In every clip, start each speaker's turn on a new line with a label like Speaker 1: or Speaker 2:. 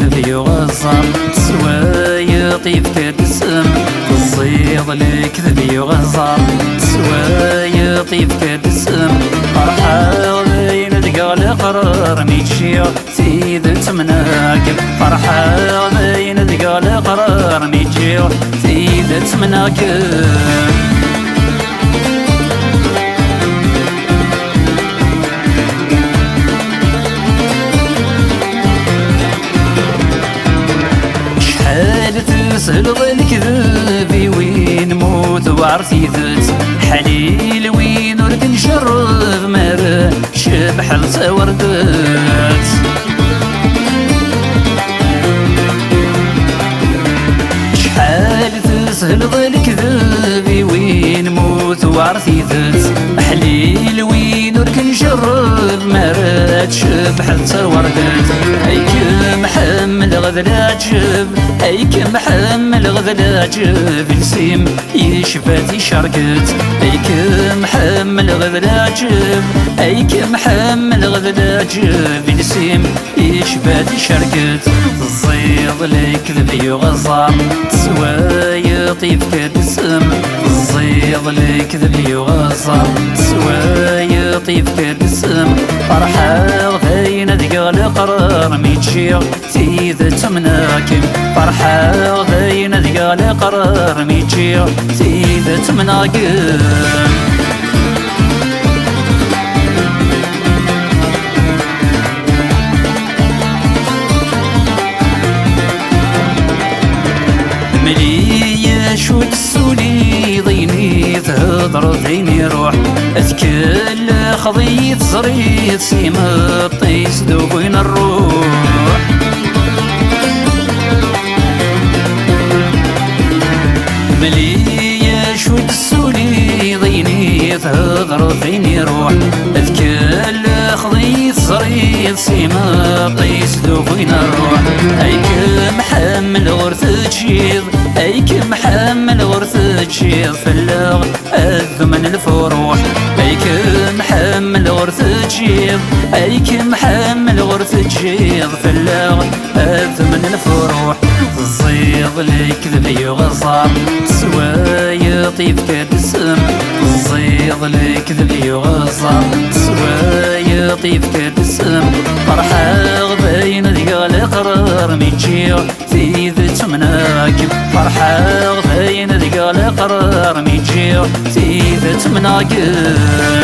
Speaker 1: كذب يغزر سوايطي بكرسم الزيض الكذب يغزر سوايطي بكرسم فرحة بين دقال قرار ميتشير سيد تمناكب فرحة بين دقال قرار ميتشير سيد تمناكب تسهل الكذب وين موت وعرتي ذات حليل وين ورد نشرب مر شبح لصوردات شحال تسهل الكذب وين موت وعرتي ذات حليل وين ورد نشرب مر شبح لصوردات هيك محمل غذا جب هيك محمل غذا جب السيم يشفاتي شرقت هيك محمل غذا جب هيك محمل غذا جب السيم يشفاتي شرقت الزيض الكذب يغزر سوايطي بكرسم الزيض الكذب يغزر سوايطي بكرسم فرحة غينا دقال قرار ميتشير سيد تمناكم فرحة غينا دقال قرار ميتشير سيد تمناكم شو تسولي ضيني تهضر ضيني روح اذكل خضية صريت سيما طيس دوبين الروح مليا شو تسولي ضيني تهضر ضيني روح اذكل خضية صريت سيما طيس دوبين الروح هيك محمل غرث تشيض هيك محمل غرث تشيض فلاغ الثمن الفروح هيك محمل غرث تشيض هيك محمل غرث تشيض فلاغ الثمن الفروح الزيض الكذب يغزر سوايطي بكرسم الزيض الكذب يغزر سوايطي بكرسم فرحة غبين دقال قرار ميتشير سيد تمناكب فرحة غبين دقال قرار ميتشير سيد تمناكب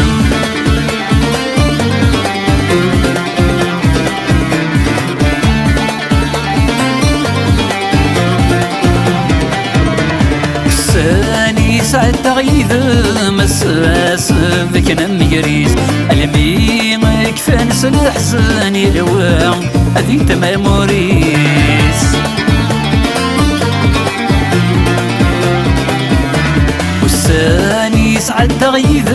Speaker 1: سعد تغيث مساس ذيك نميريس الميمك فانس الحزن يلوان هذي تماموريس والساني سعد تغيث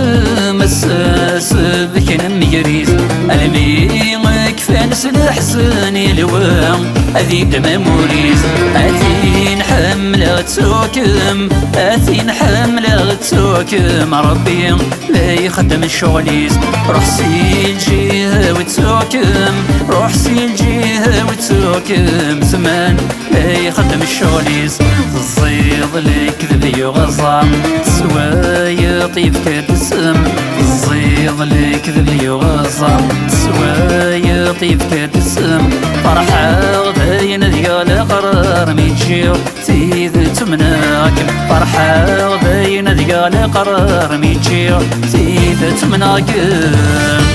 Speaker 1: مساس ذيك نميريس الميمك فانس الحزن يلوان هذي تماموريس هذي نحملها تسوكم هذي نحملها تسوكم ربي لا يخدم الشغليس روح سي الجهة وتسوكم روح سي الجهة وتسوكم زمان لا يخدم الشغليس الزيض الكذب يغزر سوايطي بكرسم الزيض الكذب يغزر سوايطي بكرسم فرحة غبين دقال قرار ميتشير سيد تمناكم فرحة غبين دقال قرار ميتشير سيد تمناكم